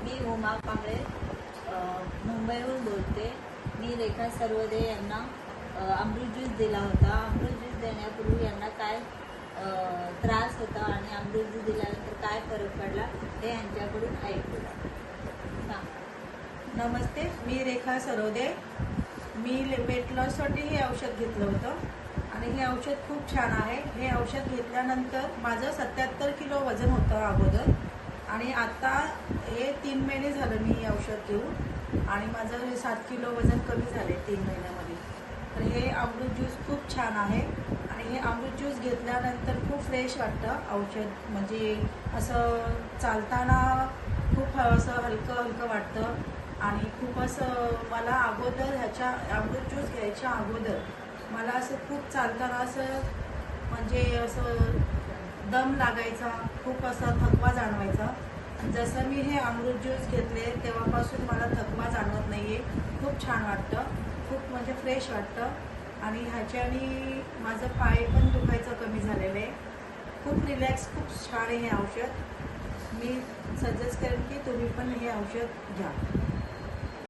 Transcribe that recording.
मी उमा कांबळे मुंबईहून बोलते। मी रेखा सर्वदे यांना अमृत ज्यूस दिला होता। अमृत ज्यूस देण्यापूर्वी यांना काय त्रास होता आणि अमृत ज्यूस दिल्यानंतर काय फरक पडला हे यांच्याकडून ऐकूया। नमस्ते, मी रेखा सर्वदे। मी वेट लॉससाठी हे औषध घेतलं होतं आणि हे औषध खूप छान आहे। हे औषध घेतल्यानंतर माझं 77 किलो वजन होतं अगोदर आणि आता हे 3 महिने झालं मी हे औषध घेऊन आणि माझं 7 किलो वजन कमी झाले 3 महिन्यामध्ये। तर हे अमृत ज्यूस खूप छान आहे आणि हे अमृत ज्यूस घेतल्यानंतर खूप फ्रेश वाटतं औषध, म्हणजे असं चालताना खूप असं हलकं हलकं वाटतं आणि खूप असं मला अगोदर ह्याच्या अमृत ज्यूस घ्यायच्या अगोदर मला असं खूप चालताना असं म्हणजे असं दम लागायचा, खूप असा थकवा जाणवायचा। जसं मी हे अमृत ज्यूस घेतले तेव्हापासून मला थकवा जाणवत नाही आहे। खूप छान वाटतं, खूप म्हणजे फ्रेश वाटतं आणि ह्याच्याने माझं पाय पण दुखायचं कमी झालेलं आहे। खूप रिलॅक्स, खूप छान आहे हे औषध। मी सजेस्ट करेन की तुम्ही पण हे औषध घ्या।